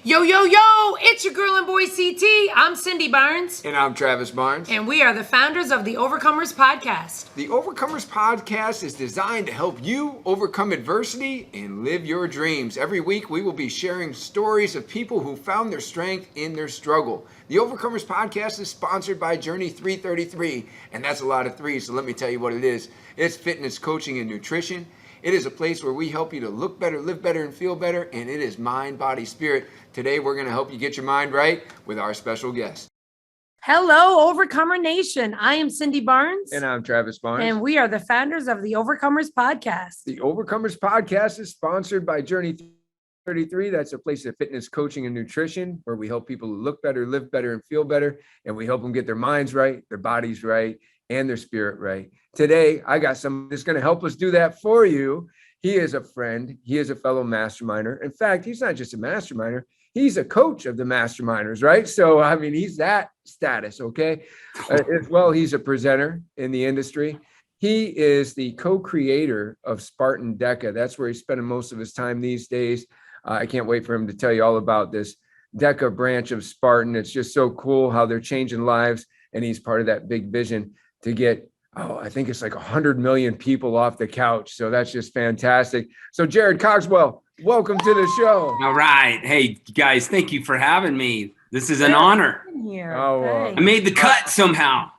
Yo, yo, yo, it's your girl and boy CT. I'm Cindy Barnes. And I'm Travis Barnes. And we are the founders of the Overcomers Podcast. The Overcomers Podcast is designed to help you overcome adversity and live your dreams. Every week we will be sharing stories of people who found their strength in their struggle. The Overcomers Podcast is sponsored by Journey 333, and that's a lot of threes, so let me tell you what it is. It's fitness, coaching, and nutrition. It is a place where we help you to look better, live better, and feel better, and it is mind, body, spirit. Today, we're going to help you get your mind right with our special guest. Hello, Overcomer Nation. I am Cindy Barnes. And I'm Travis Barnes. And we are the founders of the Overcomers Podcast. The Overcomers Podcast is sponsored by Journey 33. That's a place of fitness, coaching, and nutrition where we help people look better, live better, and feel better. And we help them get their minds right, their bodies right, and their spirit right. Today, I got someone that's going to help us do that for you. He is a friend. He is a fellow masterminder. In fact, he's not just a masterminder. He's a coach of the masterminders, right? So, I mean, he's that status, okay? As well, he's a presenter in the industry. He is the co-creator of Spartan DEKA. That's where he's spending most of his time these days. I can't wait for him to tell you all about this DEKA branch of Spartan. It's just so cool how they're changing lives, and he's part of that big vision to get, I think it's like 100 million people off the couch. So that's just fantastic. So Jarod Cogswell, welcome to the show. All right. Hey, guys, thank you for having me. This is an honor. I made the cut somehow.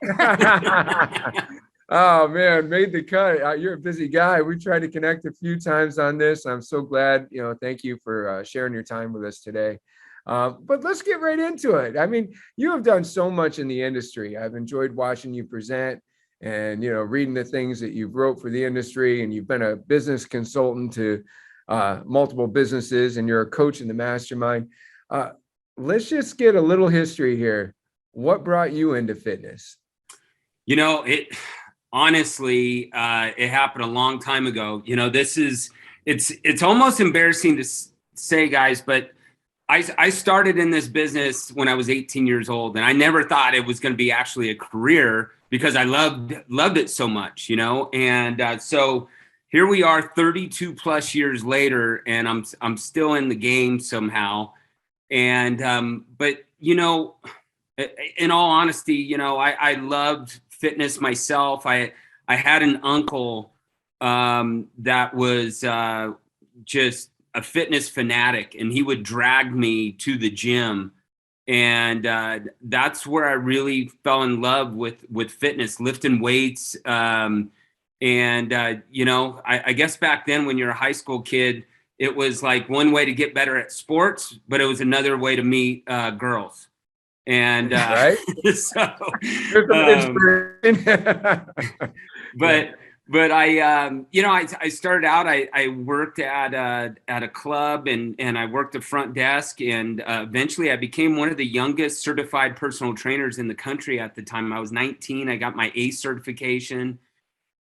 Oh, man, made the cut. You're a busy guy. We tried to connect a few times on this. I'm so glad, thank you for sharing your time with us today. But let's get right into it. I mean, you have done so much in the industry. I've enjoyed watching you present and, reading the things that you've wrote for the industry, and you've been a business consultant to multiple businesses, and you're a coach in the mastermind. Let's just get a little history here. What brought you into fitness? Honestly, it happened a long time ago. It's almost embarrassing to say, guys, but I started in this business when I was 18 years old, and I never thought it was going to be actually a career because I loved it so much, and so here we are 32 plus years later, and I'm still in the game somehow. And but in all honesty, I loved fitness myself. I had an uncle that was just a fitness fanatic, and he would drag me to the gym. And that's where I really fell in love with fitness, lifting weights. I guess back then when you're a high school kid, it was like one way to get better at sports, but it was another way to meet girls. And right. So, but I started out, I worked at a club and I worked the front desk, and eventually I became one of the youngest certified personal trainers in the country at the time. I was 19. I got my ACE certification,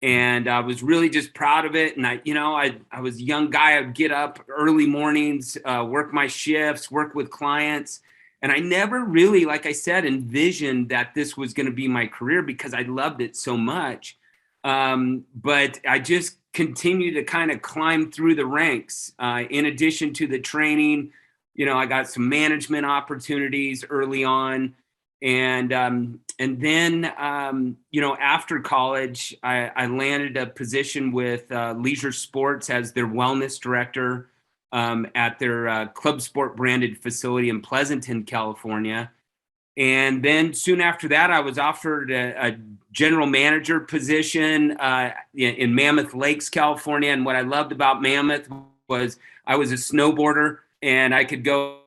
and I was really just proud of it. And I was a young guy. I'd get up early mornings, work my shifts, work with clients. And I never really, like I said, envisioned that this was going to be my career because I loved it so much. But I just continue to kind of climb through the ranks. In addition to the training, I got some management opportunities early on. And then, after college, I landed a position with Leisure Sports as their wellness director at their Club Sport branded facility in Pleasanton, California. And then soon after that, I was offered a general manager position in Mammoth Lakes, California. And what I loved about Mammoth was I was a snowboarder, and I could go,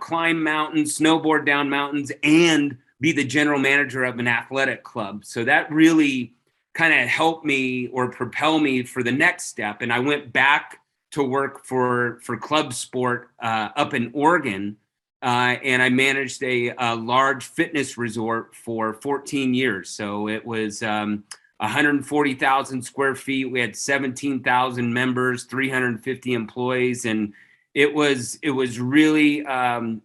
climb mountains, snowboard down mountains, and be the general manager of an athletic club. So that really kind of helped me or propel me for the next step. And I went back to work for Club Sport up in Oregon. And I managed a large fitness resort for 14 years. So it was 140,000 square feet. We had 17,000 members, 350 employees. And it was really a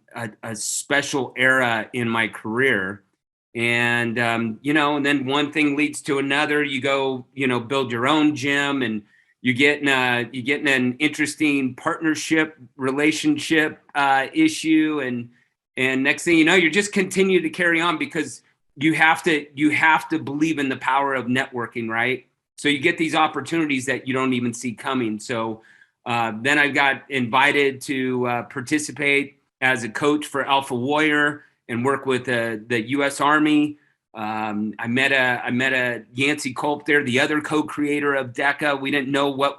special era in my career. And, and then one thing leads to another. You go, build your own gym, and you getting an interesting partnership relationship issue, and next thing you know, you're just continue to carry on because you have to believe in the power of networking, right? So you get these opportunities that you don't even see coming. So then I got invited to participate as a coach for Alpha Warrior and work with the U.S. Army. I met a Yancy Culp there, the other co-creator of DEKA. We didn't know what,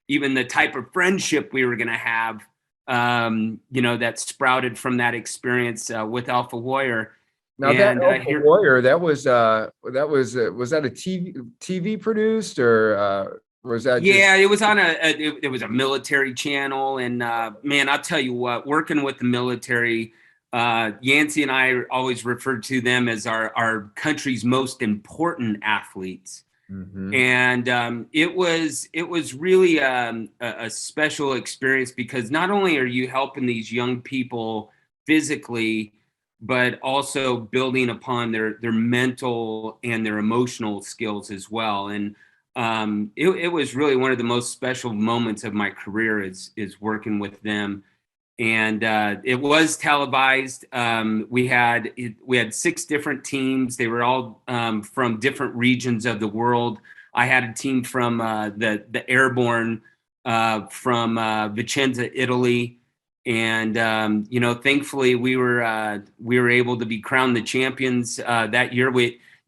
even the type of friendship we were going to have, that sprouted from that experience with Alpha Warrior. Now that Alpha Warrior, was that a TV produced, or was that? Yeah, it was on it was a military channel, and man, I'll tell you what, working with the military, Yancy and I always referred to them as our country's most important athletes. Mm-hmm. And it was really a special experience because not only are you helping these young people physically, but also building upon their mental and their emotional skills as well. And it was really one of the most special moments of my career is working with them. And it was televised. We had 6 different teams. They were all from different regions of the world. I had a team from the Airborne from Vicenza, Italy. And thankfully we were able to be crowned the champions that year.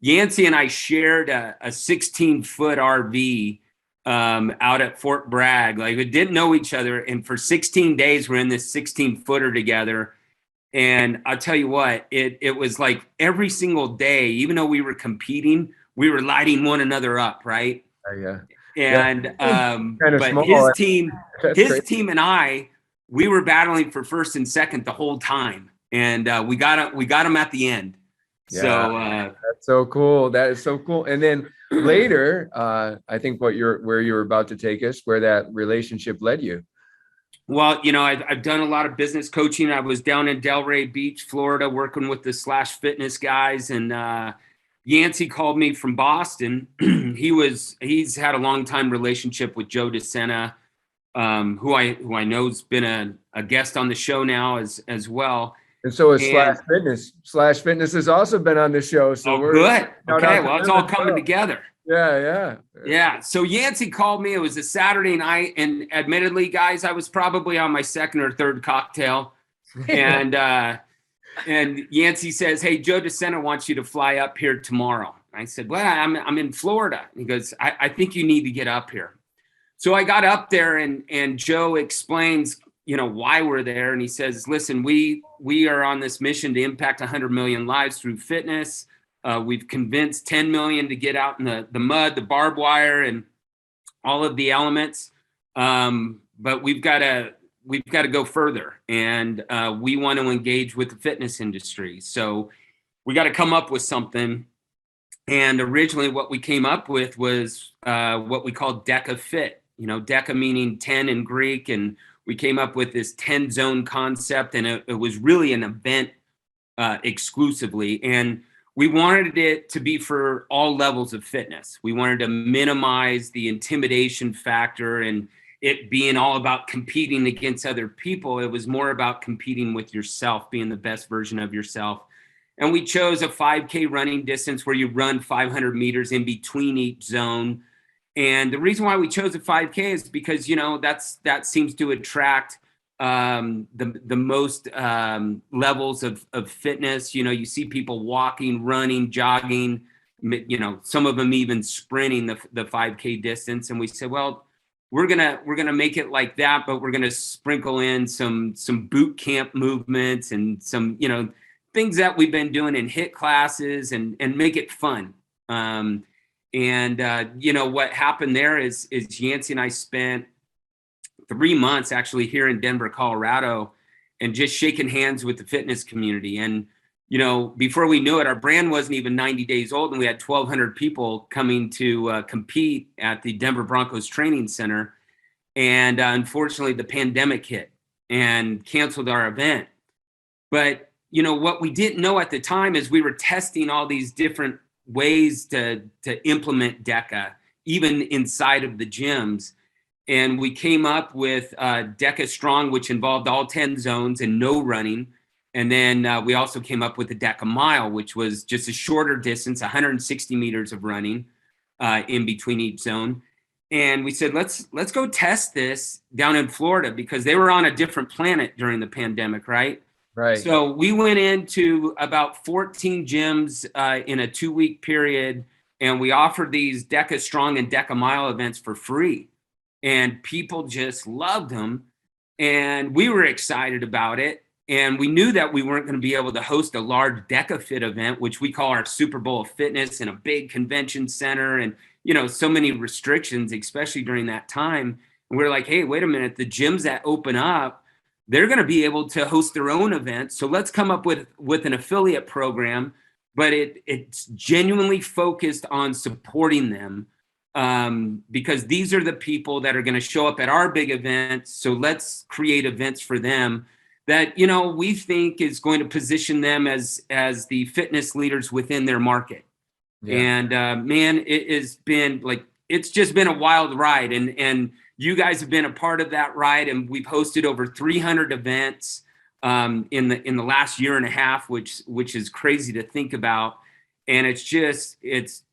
Yancy and I shared a 16-foot RV out at Fort Bragg. Like, we didn't know each other, and for 16 days we're in this 16-footer together. And I'll tell you what, it was like every single day, even though we were competing, we were lighting one another up, right? Yeah. And but small. his team and I, we were battling for first and second the whole time, and we got him at the end. Yeah, so that's so cool. That is so cool. And then later, I think where you're about to take us, where that relationship led you. Well, I've done a lot of business coaching. I was down in Delray Beach, Florida, working with the Slash Fitness guys, and Yancy called me from Boston. He's had a long time relationship with Joe De Sena, who I know's been a guest on the show now as well. And so is Slash Fitness. Slash Fitness has also been on the show. So we're good. Okay, well, it's all coming together. Yeah. So Yancy called me. It was a Saturday night, and admittedly, guys, I was probably on my second or third cocktail, and Yancy says, "Hey, Joe De Sena wants you to fly up here tomorrow." I said, "Well, I'm in Florida." He goes, "I think you need to get up here." So I got up there, and Joe explains, why we're there. And he says, "Listen, we are on this mission to impact 100 million lives through fitness. We've convinced 10 million to get out in the mud, the barbed wire, and all of the elements. But we've got to go further, and we want to engage with the fitness industry. So we got to come up with something." And originally what we came up with was what we called Deca Fit, Deca meaning 10 in Greek. And we came up with this 10 zone concept, and it was really an event exclusively. And we wanted it to be for all levels of fitness. We wanted to minimize the intimidation factor and it being all about competing against other people. It was more about competing with yourself, being the best version of yourself. And we chose a 5K running distance where you run 500 meters in between each zone. And the reason why we chose a 5K is because, that seems to attract the most levels of fitness. You see people walking, running, jogging, some of them even sprinting the 5K distance. And we said, well, we're gonna make it like that, but we're gonna sprinkle in some boot camp movements and some things that we've been doing in HIIT classes and make it fun. What happened there is Yancy and I spent 3 months actually here in Denver, Colorado, and just shaking hands with the fitness community. And, before we knew it, our brand wasn't even 90 days old, and we had 1,200 people coming to compete at the Denver Broncos Training Center. And unfortunately, the pandemic hit and canceled our event. But, what we didn't know at the time is we were testing all these different ways to implement DEKA even inside of the gyms. And we came up with DEKA Strong, which involved all 10 zones and no running. And then we also came up with the DEKA Mile, which was just a shorter distance, 160 meters of running in between each zone. And we said, let's go test this down in Florida, because they were on a different planet during the pandemic, right? Right. So we went into about 14 gyms in a 2-week period, and we offered these DEKA Strong and DEKA Mile events for free. And people just loved them. And we were excited about it. And we knew that we weren't going to be able to host a large DECA Fit event, which we call our Super Bowl of fitness, in a big convention center, and, you know, so many restrictions, especially during that time. And we're like, hey, wait a minute, the gyms that open up, they're going to be able to host their own events. So let's come up with an affiliate program, but it's genuinely focused on supporting them, because these are the people that are going to show up at our big events. So let's create events for them that, you know, we think is going to position them as the fitness leaders within their market. Yeah. And man, it has been like, it's just been a wild ride. And you guys have been a part of that ride. And we've hosted over 300 events in the last year and a half, which is crazy to think about. And it's just, it's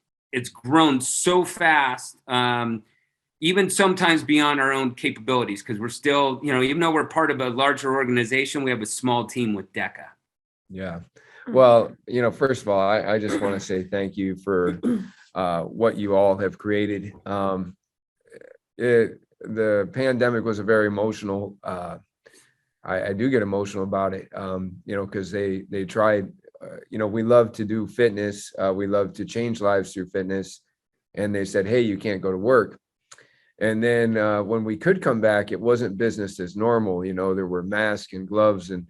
grown so fast, even sometimes beyond our own capabilities, because we're still, you know, even though we're part of a larger organization, we have a small team with DEKA. Yeah. Well, you know, first of all, I just want to say thank you for what you all have created. The pandemic was a very emotional, I do get emotional about it, you know, because they tried, you know, we love to do fitness. We love to change lives through fitness. And they said, hey, you can't go to work. And then when we could come back, it wasn't business as normal. You know, there were masks and gloves, and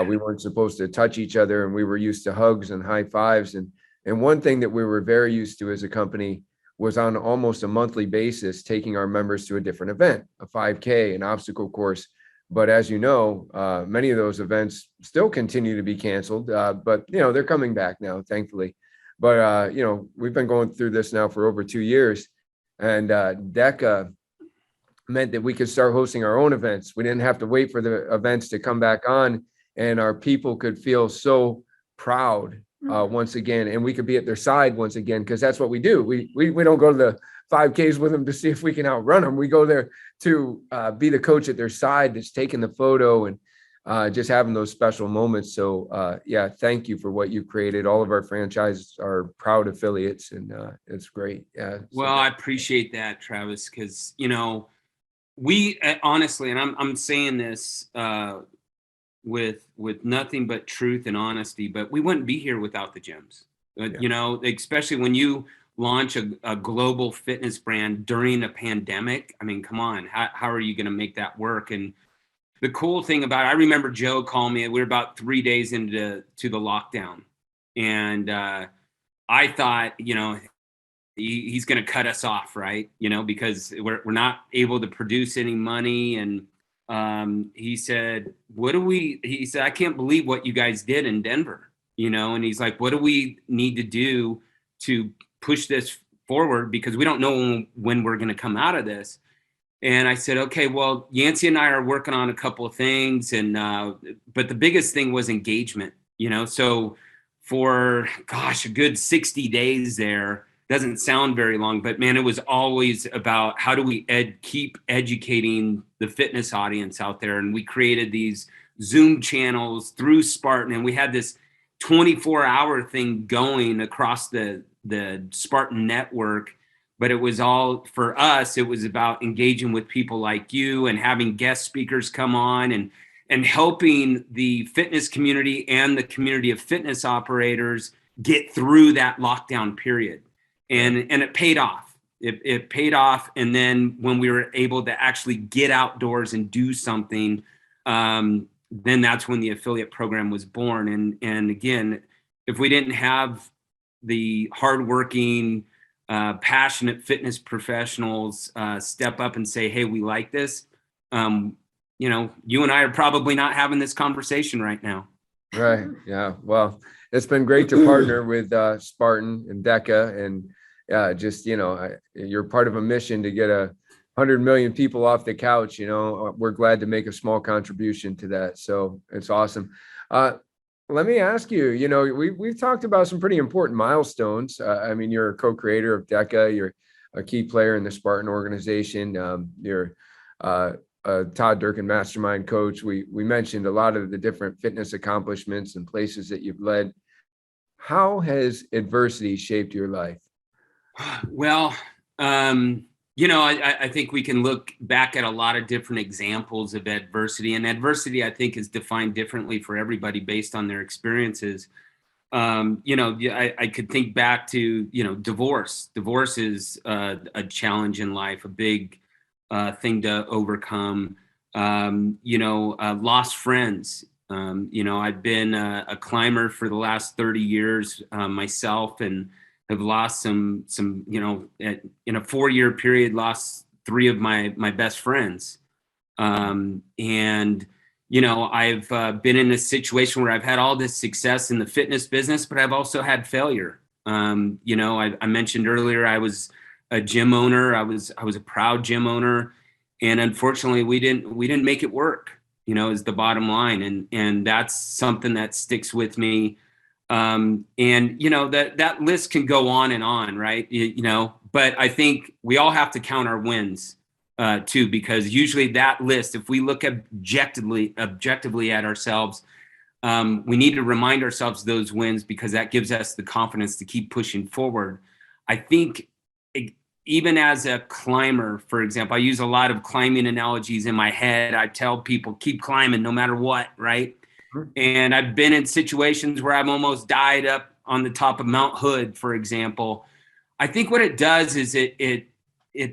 we weren't supposed to touch each other, and we were used to hugs and high fives. And one thing that we were very used to as a company was on almost a monthly basis, taking our members to a different event, a 5K, an obstacle course. But as you know, many of those events still continue to be canceled, but, you know, they're coming back now, thankfully. But, you know, we've been going through this now for over 2 years. And DEKA meant that we could start hosting our own events. We didn't have to wait for the events to come back on, and our people could feel so proud once again, and we could be at their side once again, because that's what we do. We don't go to the 5Ks with them to see if we can outrun them. We go there to be the coach at their side that's taking the photo and just having those special moments. So yeah, thank you for what you've created. All of our franchises are proud affiliates, and it's great. Yeah. Well, I appreciate that, Travis, because, you know, we honestly, and I'm saying this with nothing but truth and honesty, but we wouldn't be here without the gyms. You know, especially when you launch a global fitness brand during a pandemic. I mean, come on, how are you going to make that work? And the cool thing about it, I remember Joe calling me. We were about 3 days into the lockdown, and I thought, you know, he's going to cut us off, right? You know, because we're not able to produce any money. And he said, he said, I can't believe what you guys did in Denver, you know? And he's like, what do we need to do to push this forward? Because we don't know when we're going to come out of this. And I said, okay, well, Yancy and I are working on a couple of things. And, but the biggest thing was engagement, you know? So for, gosh, a good 60 days there, doesn't sound very long, but man, it was always about how do we keep educating the fitness audience out there. And we created these Zoom channels through Spartan, and we had this 24-hour thing going across the Spartan network. But it was all, for us, it was about engaging with people like you and having guest speakers come on and helping the fitness community and the community of fitness operators get through that lockdown period. And it paid off. It paid off. And then when we were able to actually get outdoors and do something, then that's when the affiliate program was born. And again, if we didn't have the hardworking, passionate fitness professionals step up and say, hey, we like this, you know, you and I are probably not having this conversation right now. Right. Yeah. Well, it's been great to partner with Spartan and DEKA, and just, you're part of a mission to get 100 million people off the couch. We're glad to make a small contribution to that. So it's awesome. Let me ask you, we've talked about some pretty important milestones. You're a co-creator of DEKA. You're a key player in the Spartan organization. You're a Todd Durkin Mastermind coach. We mentioned a lot of the different fitness accomplishments and places that you've led. How has adversity shaped your life? Well, I think we can look back at a lot of different examples of adversity, and adversity, I think, is defined differently for everybody based on their experiences. I could think back to, divorce. Divorce is a challenge in life, a big thing to overcome. Lost friends. I've been a climber for the last 30 years myself, and have lost some, in a 4-year period, lost 3 of my best friends. I've been in a situation where I've had all this success in the fitness business, but I've also had failure. I mentioned earlier, I was a gym owner. I was a proud gym owner, and unfortunately we didn't make it work, is the bottom line. And that's something that sticks with me. That list can go on, right? But I think we all have to count our wins too, because usually that list, if we look objectively at ourselves, we need to remind ourselves of those wins, because that gives us the confidence to keep pushing forward. I think even as a climber, for example, I use a lot of climbing analogies in my head. I tell people, keep climbing no matter what, right? And I've been in situations where I've almost died up on the top of Mount Hood, for example. I think what it does is it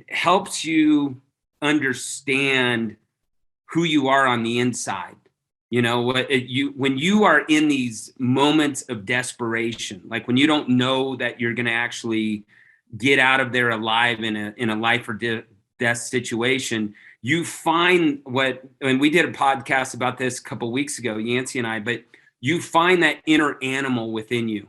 helps you understand who you are on the inside. When you are in these moments of desperation, like when you don't know that you're going to actually get out of there alive in a life or death situation, you find and we did a podcast about this a couple of weeks ago, Yancy and I, but you find that inner animal within you,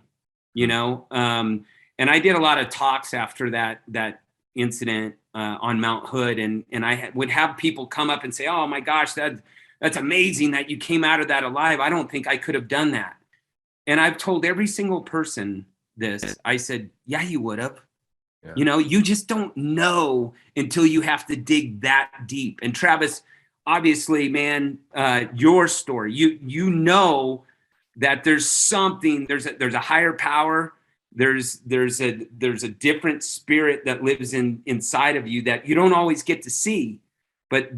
and I did a lot of talks after that incident on Mount Hood. And I would have people come up and say, oh my gosh, that's amazing that you came out of that alive. I don't think I could have done that. And I've told every single person this. I said, yeah, you would have. Yeah. You just don't know until you have to dig that deep. And Travis, obviously, man, your story, you know that there's something, there's a higher power, there's a different spirit that lives inside of you that you don't always get to see. But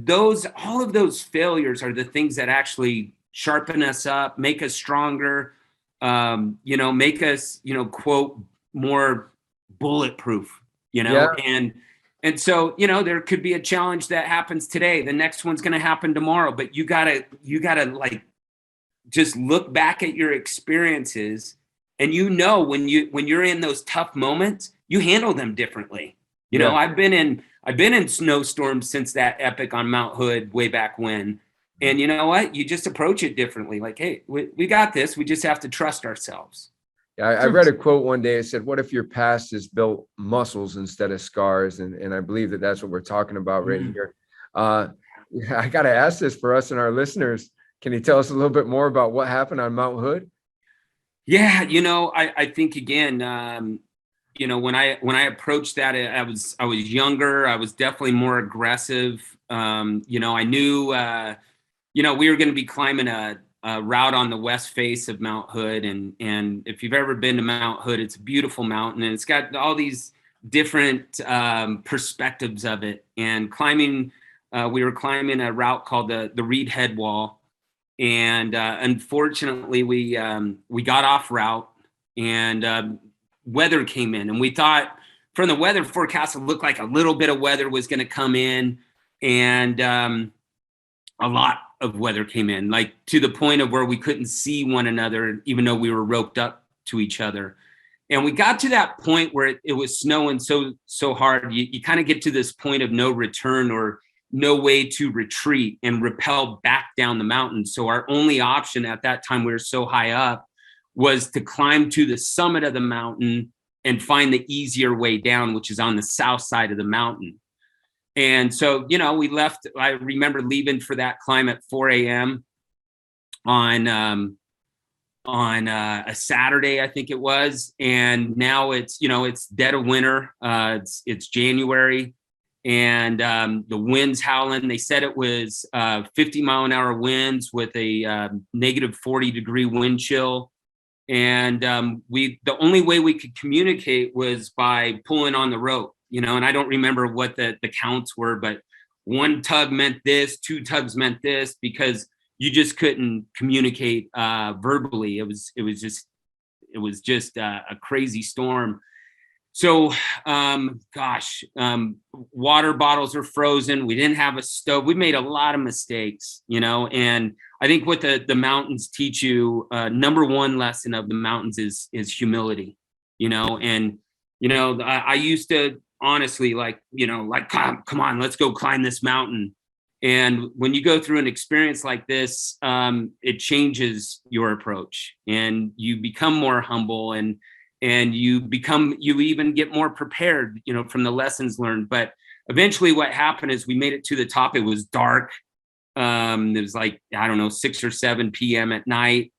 all of those failures are the things that actually sharpen us up, make us stronger, make us, quote, more bulletproof, Yeah. And so, there could be a challenge that happens today. The next one's going to happen tomorrow, but you gotta like just look back at your experiences, and when you're in those tough moments, you handle them differently. I've been in snowstorms since that epic on Mount Hood way back when. And you know what? You just approach it differently. Like, hey, we got this. We just have to trust ourselves. Yeah, I read a quote one day. It said, what if your past has built muscles instead of scars? And I believe that that's what we're talking about right here. I got to ask this for us and our listeners. Can you tell us a little bit more about what happened on Mount Hood? Yeah, I think, again, when I approached that, I was younger. I was definitely more aggressive. I knew, we were going to be climbing a route on the west face of Mount Hood. And if you've ever been to Mount Hood, it's a beautiful mountain, and it's got all these different perspectives of it. And climbing, we were climbing a route called the Reed Head Wall. And unfortunately, we got off route, and weather came in. And we thought, from the weather forecast, it looked like a little bit of weather was going to come in. And a lot of weather came in, like to the point of where we couldn't see one another, even though we were roped up to each other. And we got to that point where it was snowing so hard. You kind of get to this point of no return, or no way to retreat and rappel back down the mountain. So our only option at that time, we were so high up, was to climb to the summit of the mountain and find the easier way down, which is on the south side of the mountain. And so, you know, we left. I remember leaving for that climb at 4 a.m. on a Saturday, I think it was. And now it's, you know, it's dead of winter. It's January, and the wind's howling. They said it was 50-mile-an-hour winds with a negative 40-degree wind chill. And the only way we could communicate was by pulling on the rope, you know, and I don't remember what the counts were, but one tug meant this, two tugs meant this, because you just couldn't communicate verbally. It was just a crazy storm. So, water bottles are frozen. We didn't have a stove. We made a lot of mistakes, you know, and I think what the mountains teach you, number one lesson of the mountains is humility, you know, and, you know, I used to honestly come on, let's go climb this mountain. And when you go through an experience like this, it changes your approach, and you become more humble, and you even get more prepared, you know, from the lessons learned. But eventually what happened is we made it to the top. It was dark. It was like, I don't know, 6 or 7 p.m. at night.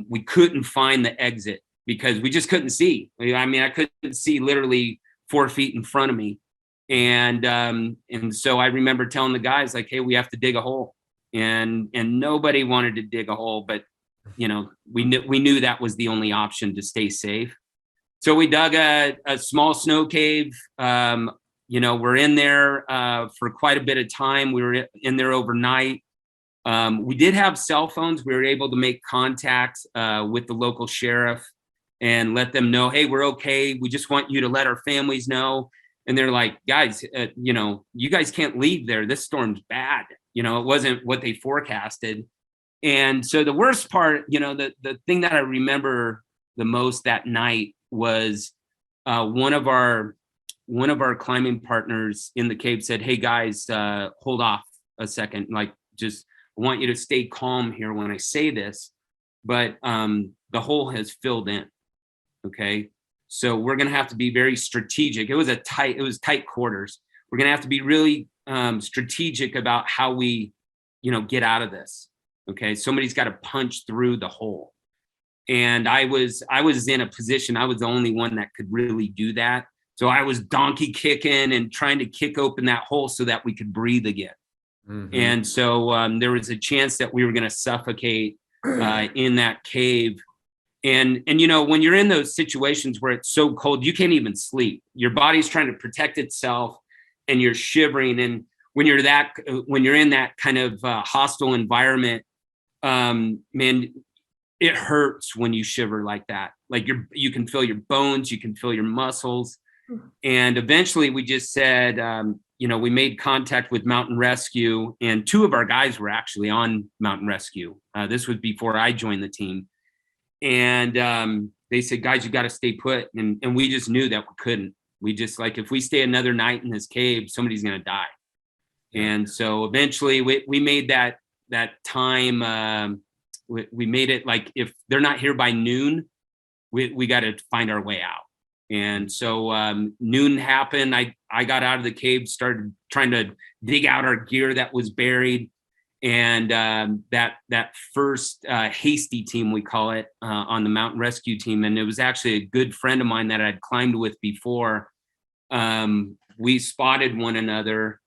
We couldn't find the exit because we just couldn't see. I mean, I couldn't see literally 4 feet in front of me. And so I remember telling the guys, like, hey, we have to dig a hole. And nobody wanted to dig a hole, but you know, we knew that was the only option to stay safe. So we dug a small snow cave. You know, we're in there for quite a bit of time. We were in there overnight. We did have cell phones. We were able to make contact with the local sheriff and let them know, hey, we're okay. We just want you to let our families know. And they're like, guys, you know, you guys can't leave there. This storm's bad. You know, it wasn't what they forecasted. And so the worst part, you know, the thing that I remember the most that night was one of our climbing partners in the cave said, hey guys, hold off a second. Like, just I want you to stay calm here when I say this, but the hole has filled in. Okay. So we're going to have to be very strategic. It was tight quarters. We're going to have to be really strategic about how we, you know, get out of this. Okay. Somebody's got to punch through the hole. And I was in a position, I was the only one that could really do that. So I was donkey kicking and trying to kick open that hole so that we could breathe again. Mm-hmm. And so there was a chance that we were going to suffocate in that cave. And, you know, when you're in those situations where it's so cold, you can't even sleep. Your body's trying to protect itself and you're shivering. And when you're in that kind of hostile environment, man, it hurts when you shiver like that. Like you can feel your bones, you can feel your muscles. And eventually we just said, you know, we made contact with Mountain Rescue, and 2 of our guys were actually on Mountain Rescue. This was before I joined the team. And they said, guys, you got to stay put. And we just knew that we couldn't. We just, like, if we stay another night in this cave, somebody's going to die. And so eventually we made that time. We made it like, if they're not here by noon, we got to find our way out. And so noon happened. I got out of the cave, started trying to dig out our gear that was buried. And that first hasty team, we call it, on the mountain rescue team, and it was actually a good friend of mine that I'd climbed with before. We spotted one another,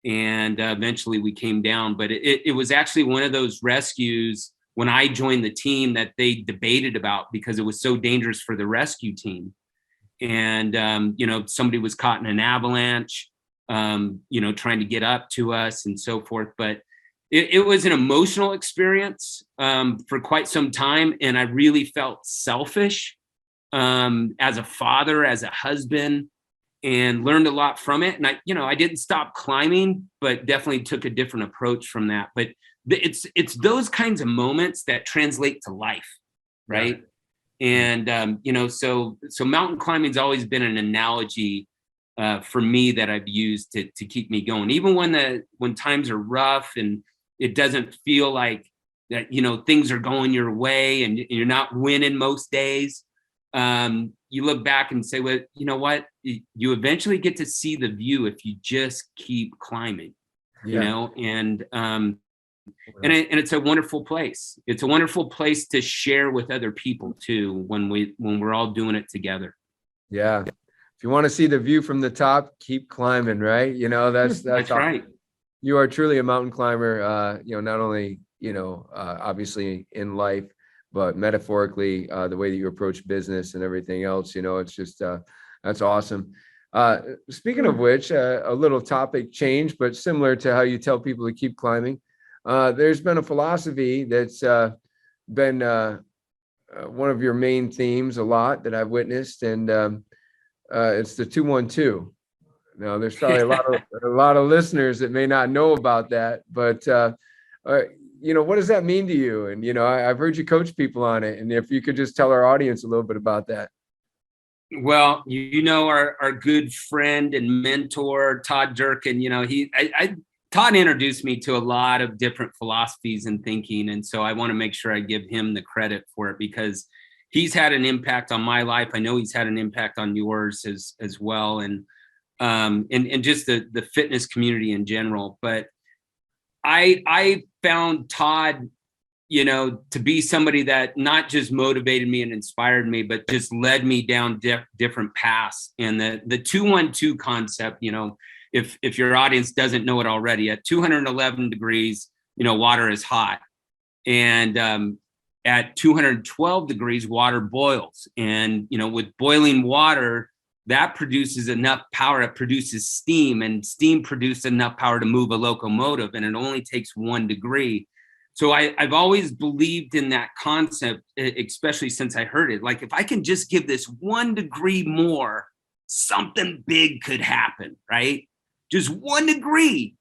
and eventually we came down. But it was actually one of those rescues when I joined the team that they debated about, because it was so dangerous for the rescue team. And you know, somebody was caught in an avalanche, you know, trying to get up to us and so forth. But it was an emotional experience for quite some time. And I really felt selfish as a father, as a husband, and learned a lot from it. And I didn't stop climbing, but definitely took a different approach from that. But it's those kinds of moments that translate to life, right? Yeah. And, you know, so mountain climbing's always been an analogy for me that I've used to keep me going. Even when times are rough and it doesn't feel like that, you know, things are going your way and you're not winning most days. You you look back and say, well, you know what? You eventually get to see the view if you just keep climbing, you know, and it's a wonderful place. It's a wonderful place to share with other people too, when we're all doing it together. Yeah. If you want to see the view from the top, keep climbing, right? You know, that's right. You are truly a mountain climber, you know, not only, you know, obviously in life, but metaphorically, the way that you approach business and everything else, you know, it's just, that's awesome. Speaking of which, a little topic change, but similar to how you tell people to keep climbing. There's been a philosophy that's been one of your main themes a lot that I've witnessed, and it's the 2-1-2. Now, there's probably a lot of listeners that may not know about that, but you know, what does that mean to you? And, you know, I've heard you coach people on it. And if you could just tell our audience a little bit about that. Well, you know, our good friend and mentor, Todd Durkin, you know, Todd introduced me to a lot of different philosophies and thinking. And so I want to make sure I give him the credit for it, because he's had an impact on my life. I know he's had an impact on yours as well. And just the fitness community in general. But I found Todd, you know, to be somebody that not just motivated me and inspired me, but just led me down different paths. And the 2-1-2 concept, you know, if your audience doesn't know it already, at 211 degrees, you know, water is hot. And at 212 degrees, water boils. And, you know, with boiling water, that produces enough power. It produces steam, and steam produces enough power to move a locomotive, and it only takes 1 degree. So I've always believed in that concept, especially since I heard it. Like, if I can just give this 1 degree more, something big could happen, right? Just 1 degree.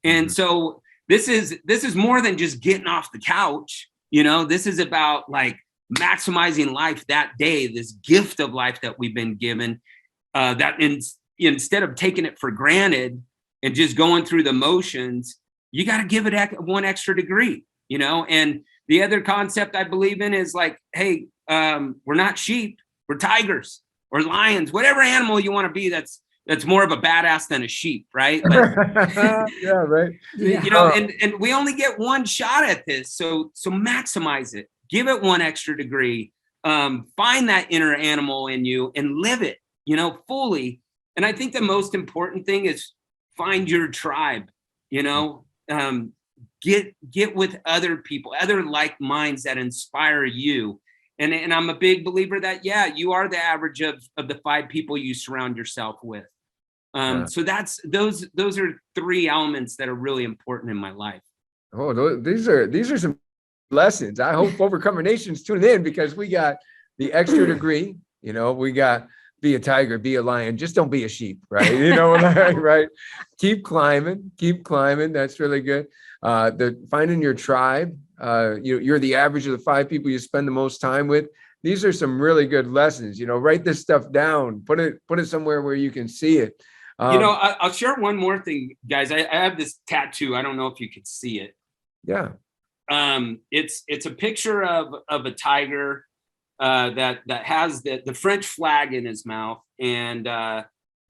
And so this is more than just getting off the couch. You know, this is about like maximizing life that day, this gift of life that we've been given. That instead of taking it for granted and just going through the motions, you got to give it 1 extra degree, you know? And the other concept I believe in is like, hey, we're not sheep, we're tigers or lions, whatever animal you want to be. That's more of a badass than a sheep, right? Yeah, right. You know, and we only get 1 shot at this. So maximize it, give it 1 extra degree, find that inner animal in you and live it, you know, fully. And I think the most important thing is find your tribe, you know, get with other people, other like minds that inspire you. And I'm a big believer that, yeah, you are the average of the 5 people you surround yourself with. So those are 3 elements that are really important in my life. Oh, these are some lessons. I hope Overcomer Nation's tuning in, because we got the extra degree, you know, we got be a tiger, be a lion, just don't be a sheep, right? You know, right? Keep climbing. That's really good. The finding your tribe, you're the average of the 5 people you spend the most time with. These are some really good lessons. You know, write this stuff down, put it somewhere where you can see it. You know, I'll share one more thing, guys. I have this tattoo. I don't know if you could see it. Yeah. It's a picture of a tiger that has the French flag in his mouth, and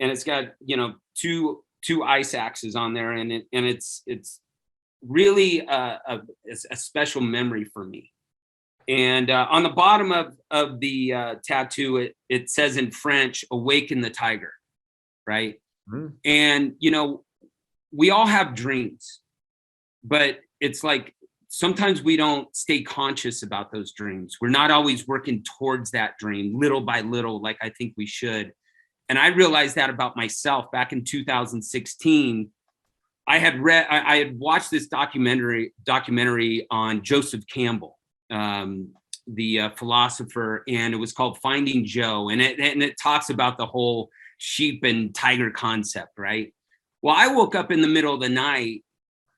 it's got, you know, two ice axes on there, and it's really a special memory for me. And on the bottom of the tattoo, it says in French, "Awaken the tiger," right? And, you know, we all have dreams, but it's like sometimes we don't stay conscious about those dreams. We're not always working towards that dream little by little, like I think we should. And I realized that about myself back in 2016. I had watched this documentary on Joseph Campbell, the philosopher, and it was called Finding Joe. And it talks about the whole sheep and tiger concept, right? Well, I woke up in the middle of the night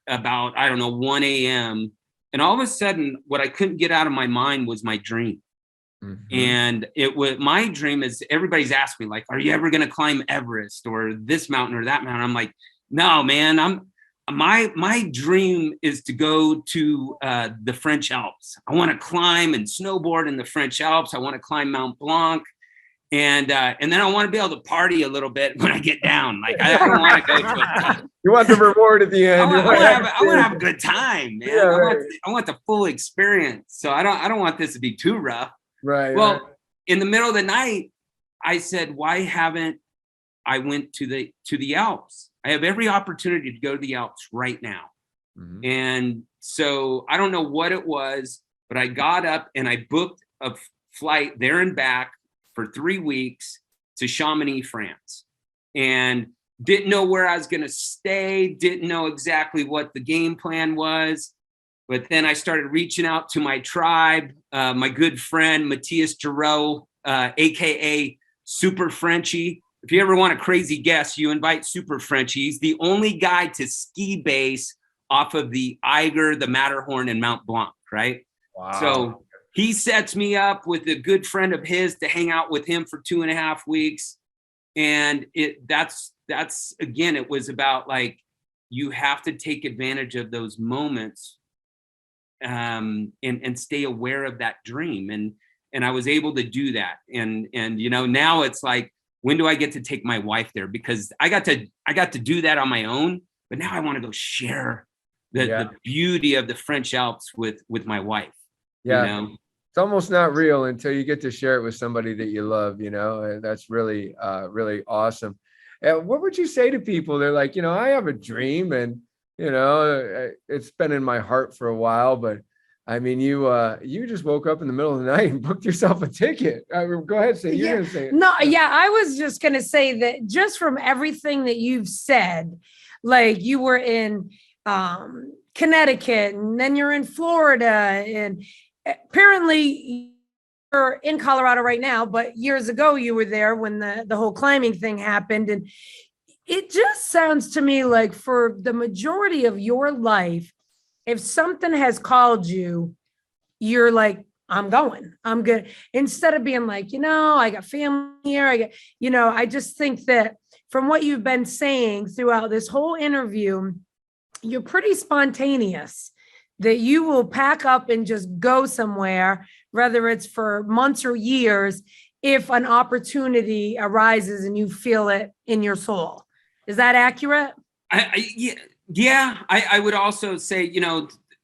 about, I don't know, 1 a.m. And all of a sudden, what I couldn't get out of my mind was my dream. And my dream is, everybody's asked me, like, are you ever going to climb Everest or this mountain or that mountain? I'm like, no, man, my dream is to go to the French Alps. I want to climb and snowboard in the French Alps. I want to climb Mount Blanc. And then I want to be able to party a little bit when I get down. Like I don't want to go to a You want the reward at the I end. want to have a good time, man. Yeah, right. I want the full experience. So I don't want this to be too rough. Right. Well, right. in the middle of the night, I said, why haven't I went to the Alps? I have every opportunity to go to the Alps right now. Mhm. And so I don't know what it was, but I got up and I booked a flight there and back for 3 weeks to Chamonix, France. And didn't know where I was going to stay, didn't know exactly what the game plan was. But then I started reaching out to my tribe, my good friend, Matthias Jarod, AKA Super Frenchie. If you ever want a crazy guest, you invite Super Frenchie. He's the only guy to ski base off of the Eiger, the Matterhorn, and Mount Blanc, right? Wow. So he sets me up with a good friend of his to hang out with him for 2.5 weeks. And that's again, it was about like, you have to take advantage of those moments and stay aware of that dream. And I was able to do that. And now it's like, when do I get to take my wife there? Because I got to do that on my own, but now I want to go share the beauty of the French Alps with my wife. Yeah. It's almost not real until you get to share it with somebody that you love, and that's really, really awesome. What would you say to people? They're like, I have a dream and, it's been in my heart for a while, but I mean, you just woke up in the middle of the night and booked yourself a ticket. Go ahead, say you're going to say it. No, yeah, I was just going to say that just from everything that you've said, like you were in Connecticut and then you're in Florida and apparently you're in Colorado right now, but years ago you were there when the whole climbing thing happened. And it just sounds to me like for the majority of your life, if something has called you, you're like, I'm going, I'm good. Instead of being like, I got family here. I just think that from what you've been saying throughout this whole interview, you're pretty spontaneous, that you will pack up and just go somewhere, whether it's for months or years, if an opportunity arises and you feel it in your soul. Is that accurate? I would also say,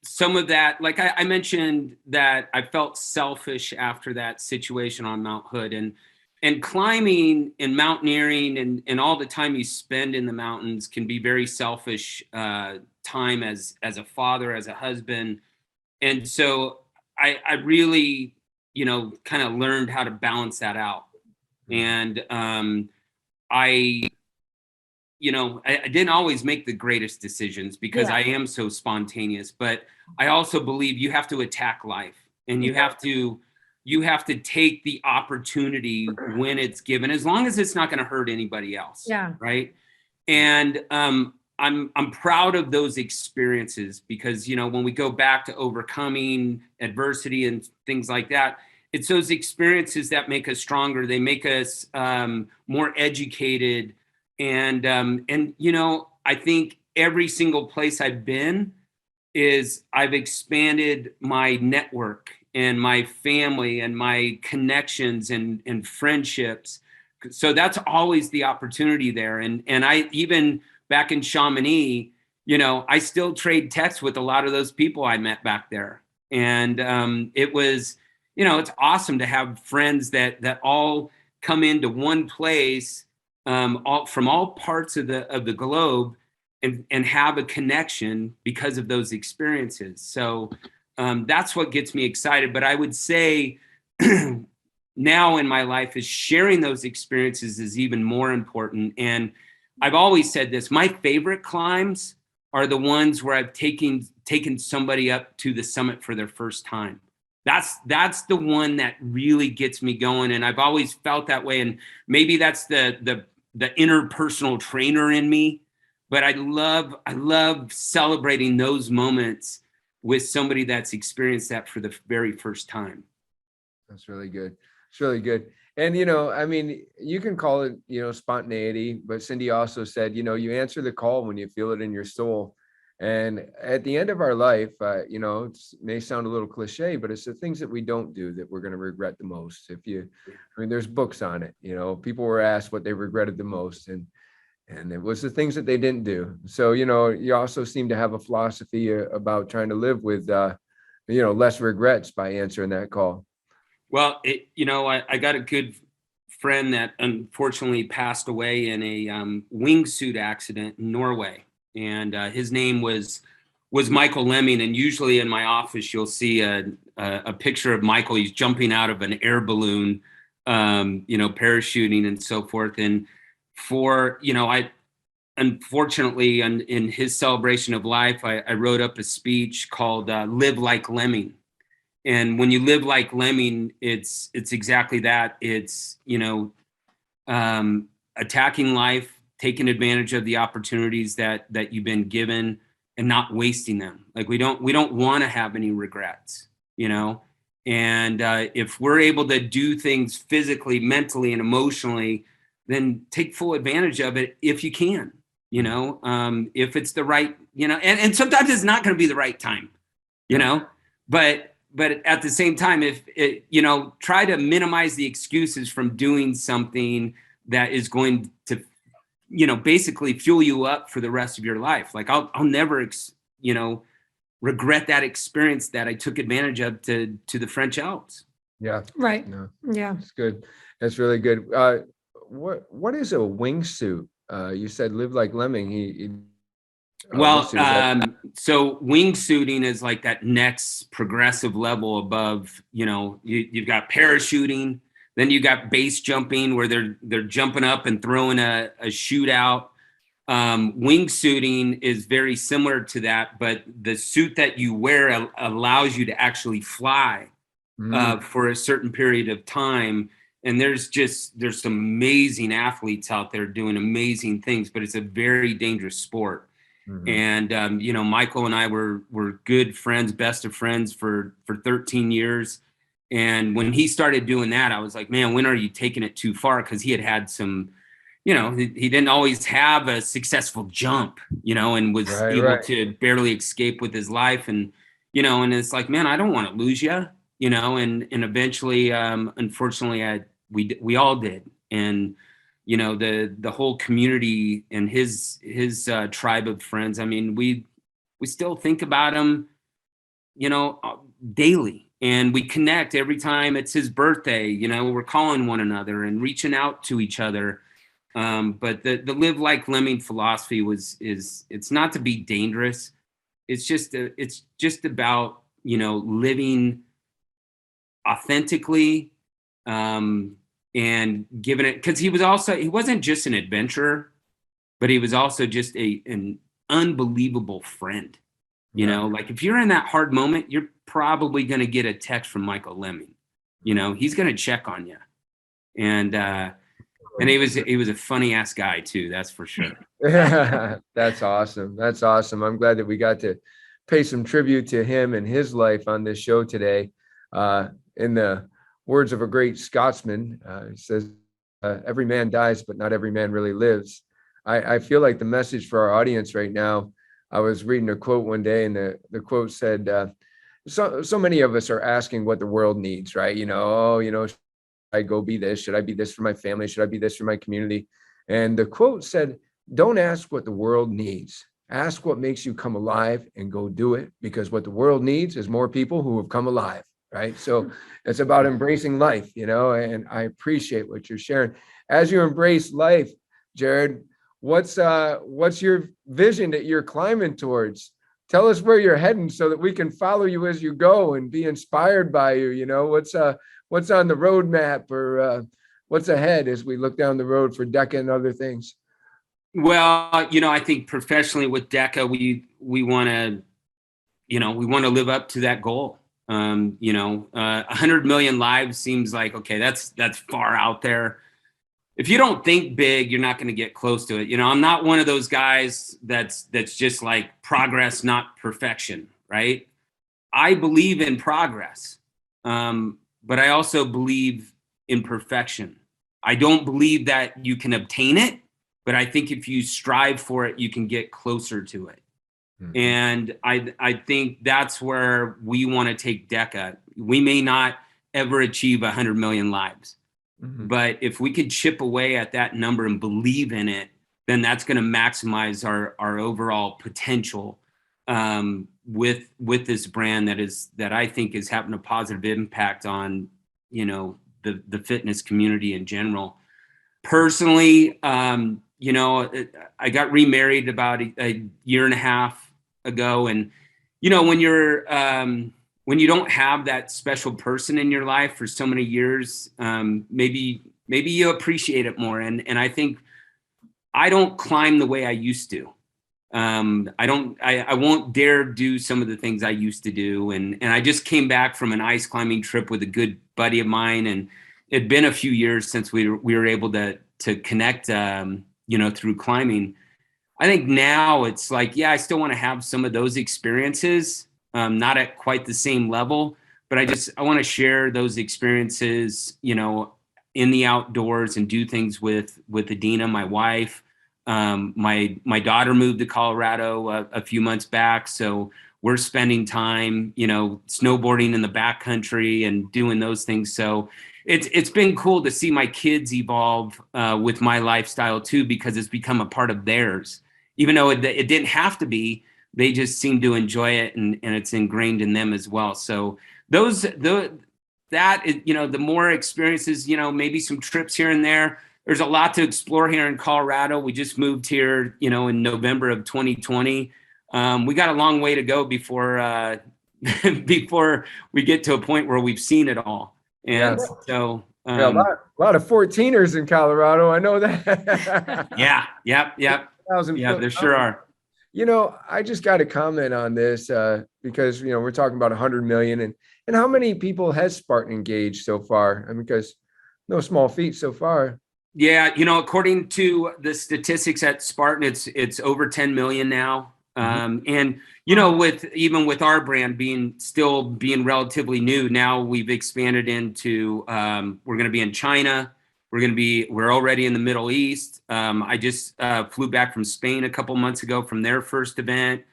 some of that, like I mentioned that I felt selfish after that situation on Mount Hood, and climbing and mountaineering and all the time you spend in the mountains can be very selfish time as a father, as a husband. And so I really, kind of learned how to balance that out. And I didn't always make the greatest decisions because I am so spontaneous, but I also believe you have to attack life and you have to take the opportunity when it's given, as long as it's not going to hurt anybody else. Yeah. Right. And I'm proud of those experiences because, when we go back to overcoming adversity and things like that, it's those experiences that make us stronger. They make us more educated. And I think every single place I've been I've expanded my network and my family and my connections and friendships. So that's always the opportunity there. And I, even back in Chamonix, I still trade texts with a lot of those people I met back there. And it was, it's awesome to have friends that all come into one place all from all parts of the globe and have a connection because of those experiences. So that's what gets me excited. But I would say now in my life is sharing those experiences is even more important. And I've always said this, my favorite climbs are the ones where I've taken somebody up to the summit for their first time. That's the one that really gets me going. And I've always felt that way. And maybe that's the interpersonal trainer in me, but I love celebrating those moments with somebody that's experienced that for the very first time. That's really good. It's really good. And, I mean, you can call it, spontaneity, but Cindy also said, you answer the call when you feel it in your soul. And at the end of our life, it may sound a little cliche, but it's the things that we don't do that we're going to regret the most. There's books on it. People were asked what they regretted the most, and it was the things that they didn't do. So, you also seem to have a philosophy about trying to live with, less regrets by answering that call. Well, I got a good friend that unfortunately passed away in a wingsuit accident in Norway. And his name was Michael Lemming. And usually in my office, you'll see a picture of Michael. He's jumping out of an air balloon, parachuting and so forth. And I unfortunately, in his celebration of life, I wrote up a speech called "Live Like Lemming." And when you live like Lemming, it's exactly that. It's attacking life, taking advantage of the opportunities that you've been given, and not wasting them. Like we don't want to have any regrets, And if we're able to do things physically, mentally, and emotionally, then take full advantage of it if you can. If it's the right, and sometimes it's not going to be the right time, but at the same time, if try to minimize the excuses from doing something that is going to, basically fuel you up for the rest of your life. Like I'll never, regret that experience that I took advantage of to the French Alps. Yeah. Right. No, yeah. That's good. That's really good. What is a wingsuit? You said live like Lemming. So wingsuiting is like that next progressive level above, you've got parachuting, then you got base jumping where they're jumping up and throwing a shootout. Wingsuiting is very similar to that, but the suit that you wear allows you to actually fly for a certain period of time. And there's some amazing athletes out there doing amazing things, but it's a very dangerous sport. Mm-hmm. And, Michael and I were good friends, best of friends for 13 years. And when he started doing that, I was like, man, when are you taking it too far? Because he had some, he didn't always have a successful jump, and was able to barely escape with his life. And, and it's like, man, I don't want to lose you, and eventually, unfortunately, we all did. And, the whole community and his tribe of friends. I mean, we still think about him, daily, and we connect every time it's his birthday. We're calling one another and reaching out to each other. But the live like Lemming philosophy it's not to be dangerous. It's just about, living authentically, and giving it, because he wasn't just an adventurer, but he was also just an unbelievable friend. Like if you're in that hard moment, you're probably going to get a text from Michael Lemming. He's going to check on you. And he was a funny ass guy too. That's for sure. That's awesome. That's awesome. I'm glad that we got to pay some tribute to him and his life on this show today. In the words of a great Scotsman, he says, every man dies, but not every man really lives. I feel like the message for our audience right now, I was reading a quote one day, and the quote said, so many of us are asking what the world needs, right? Should I go be this? Should I be this for my family? Should I be this for my community? And the quote said, don't ask what the world needs. Ask what makes you come alive and go do it, because what the world needs is more people who have come alive. Right. So it's about embracing life, and I appreciate what you're sharing. As you embrace life, Jarod, what's your vision that you're climbing towards? Tell us where you're heading so that we can follow you as you go and be inspired by you. What's on the roadmap, or what's ahead as we look down the road for DEKA and other things? Well, I think professionally with DEKA, we want to live up to that goal. 100 million lives seems like, okay, that's far out there. If you don't think big, you're not going to get close to it. I'm not one of those guys that's just like progress, not perfection, right? I believe in progress, but I also believe in perfection. I don't believe that you can obtain it, but I think if you strive for it, you can get closer to it. Mhm. And I think that's where we want to take DEKA. We may not ever achieve 100 million lives, Mhm. but if we could chip away at that number and believe in it, then that's going to maximize our overall potential with this brand that I think is having a positive impact on, the fitness community in general. Personally, I got remarried about a year and a half ago, and when you don't have that special person in your life for so many years, maybe you appreciate it more. And I think I don't climb the way I used to. I won't dare do some of the things I used to do. And I just came back from an ice climbing trip with a good buddy of mine. And it'd been a few years since we were able to connect, through climbing. I think now it's like, yeah, I still want to have some of those experiences, not at quite the same level, but I want to share those experiences, in the outdoors and do things with Adina, my wife. My daughter moved to Colorado a few months back, so we're spending time, snowboarding in the backcountry and doing those things. So it's been cool to see my kids evolve with my lifestyle too, because it's become a part of theirs. Even though it didn't have to be, they just seem to enjoy it, and it's ingrained in them as well. So the more experiences, maybe some trips here and there. There's a lot to explore here in Colorado. We just moved here, in November of 2020. We got a long way to go before before we get to a point where we've seen it all. And so, yeah, a lot of 14ers in Colorado. I know that. yeah, yep. Yeah, there sure are. I just got to comment on this because, we're talking about 100 million and how many people has Spartan engaged so far? I mean, because no small feat so far. Yeah, according to the statistics at Spartan, it's over 10 million now. And with our brand being relatively new, now we've expanded into we're going to be in China. We're already in the Middle East. I just flew back from Spain a couple months ago from their first event.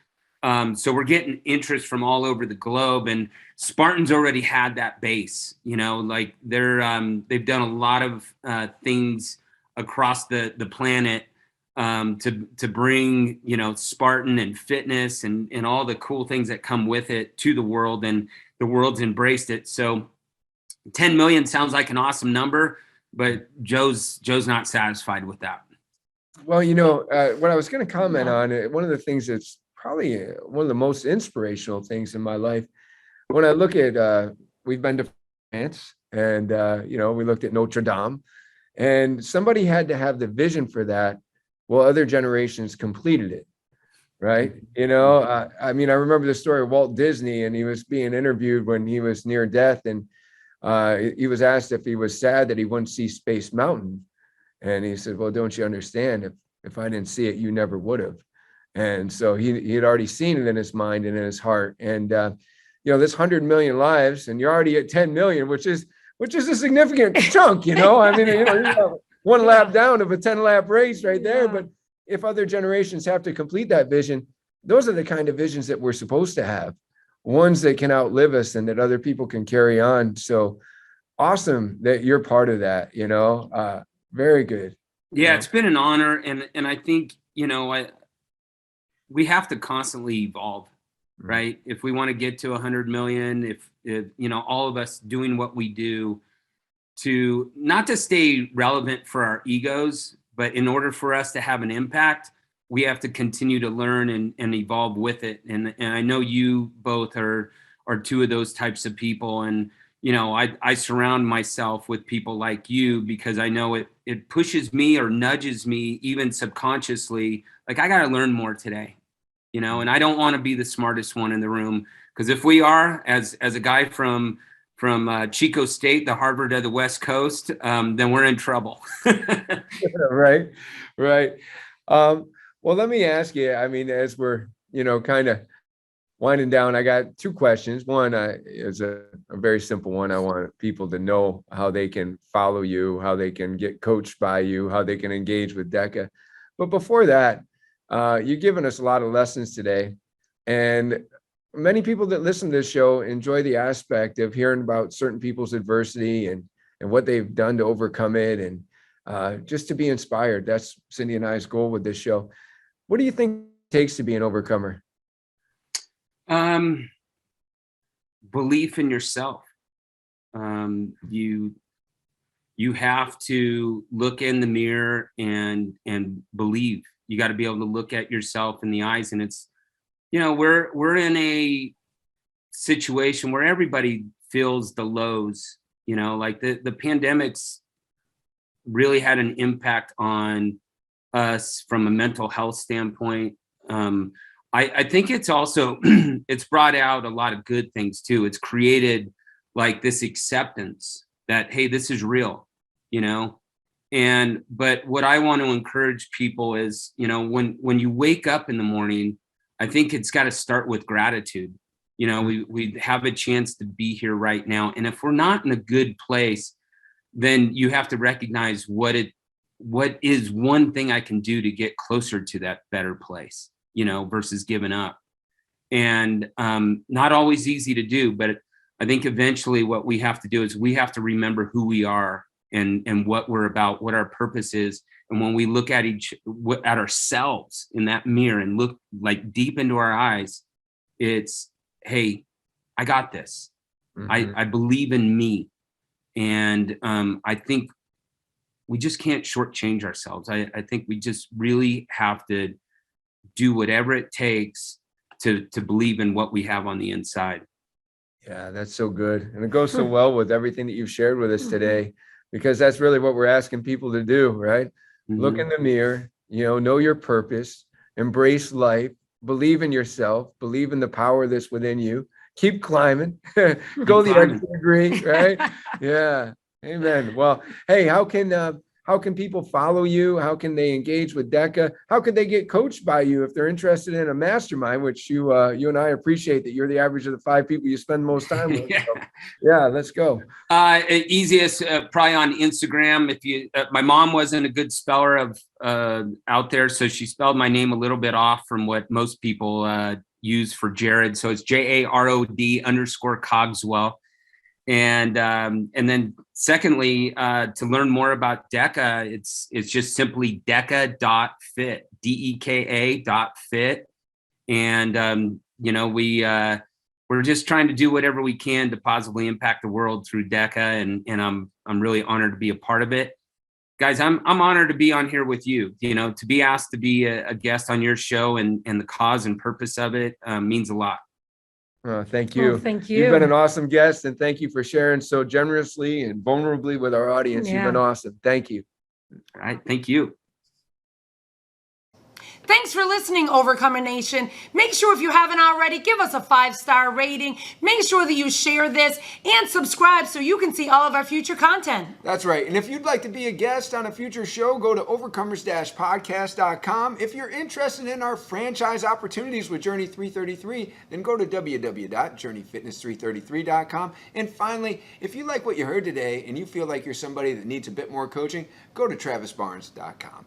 So we're getting interest from all over the globe, and Spartan's already had that base, like they've done a lot of things across the planet to bring, Spartan and fitness and all the cool things that come with it to the world, and the world's embraced it. So 10 million sounds like an awesome number, but Joe's not satisfied with that. Well, what I was going to comment on, one of the things that's probably one of the most inspirational things in my life, when I look at, we've been to France and, we looked at Notre Dame, and somebody had to have the vision for that while other generations completed it. Right. I remember the story of Walt Disney, and he was being interviewed when he was near death. And he was asked if he was sad that he wouldn't see Space Mountain. And he said, well, don't you understand? If I didn't see it, you never would have. And so he had already seen it in his mind and in his heart. And, this 100 million lives, and you're already at 10 million, which is a significant chunk, you're one lap down of a 10-lap race right there. But if other generations have to complete that vision, those are the kind of visions that we're supposed to have, ones that can outlive us and that other people can carry on. So awesome that you're part of that, very good. Yeah, it's been an honor. And I think, we have to constantly evolve, right? If we want to get to 100 million, if all of us doing what we do to not to stay relevant for our egos, but in order for us to have an impact, we have to continue to learn and evolve with it. And I know you both are two of those types of people. And, I surround myself with people like you because I know it pushes me or nudges me even subconsciously. Like, I got to learn more today, and I don't want to be the smartest one in the room, because if we are, as a guy from Chico State, the Harvard of the West Coast, then we're in trouble. Right. Well, let me ask you, as we're, kind of winding down, I got two questions. One is a very simple one. I want people to know how they can follow you, how they can get coached by you, how they can engage with DEKA. But before that, you've given us a lot of lessons today. And many people that listen to this show enjoy the aspect of hearing about certain people's adversity and what they've done to overcome it, and just to be inspired. That's Cindy and I's goal with this show. What do you think it takes to be an overcomer? Belief in yourself. You have to look in the mirror and believe. You got to be able to look at yourself in the eyes. And it's, we're in a situation where everybody feels the lows, like the pandemic's really had an impact on us from a mental health standpoint. I think it's also, it's brought out a lot of good things too. It's created like this acceptance that, hey, this is real, but what I want to encourage people is, when you wake up in the morning, I think it's got to start with gratitude. We have a chance to be here right now. And if we're not in a good place, then you have to recognize what is one thing I can do to get closer to that better place, versus giving up. And not always easy to do, but I think eventually what we have to do is we have to remember who we are and what we're about, what our purpose is. And when we look at at ourselves in that mirror and look like deep into our eyes, it's, hey, I got this. Mm-hmm. I believe in me. And I think we just can't shortchange ourselves. I think we just really have to do whatever it takes to believe in what we have on the inside. Yeah, that's so good. And it goes so well with everything that you've shared with us today, because that's really what we're asking people to do, right? Mm-hmm. Look in the mirror, know your purpose, embrace life, believe in yourself, believe in the power that's within you, keep climbing, go the extra degree, right? Yeah. Amen. Well, hey, how can people follow you? How can they engage with DEKA? How could they get coached by you if they're interested in a mastermind, which you and I appreciate that you're the average of the 5 people you spend most time with. Yeah. So, yeah, let's go. Easiest probably on Instagram. If you, my mom wasn't a good speller of out there, so she spelled my name a little bit off from what most people use for Jarod. So it's JAROD_Cogswell. And then secondly, to learn more about DEKA, it's just simply DEKA.fit, DEKA.fit. And, we're just trying to do whatever we can to positively impact the world through DEKA. And I'm really honored to be a part of it. Guys, I'm honored to be on here with you, to be asked to be a guest on your show and the cause and purpose of it means a lot. Thank you. Well, thank you. You've been an awesome guest, and thank you for sharing so generously and vulnerably with our audience. Yeah. You've been awesome. Thank you. All right. Thank you. Thanks for listening, Overcomer Nation. Make sure if you haven't already, give us a 5-star rating. Make sure that you share this and subscribe so you can see all of our future content. That's right. And if you'd like to be a guest on a future show, go to overcomers-podcast.com. If you're interested in our franchise opportunities with Journey 333, then go to www.journeyfitness333.com. And finally, if you like what you heard today and you feel like you're somebody that needs a bit more coaching, go to travisbarnes.com.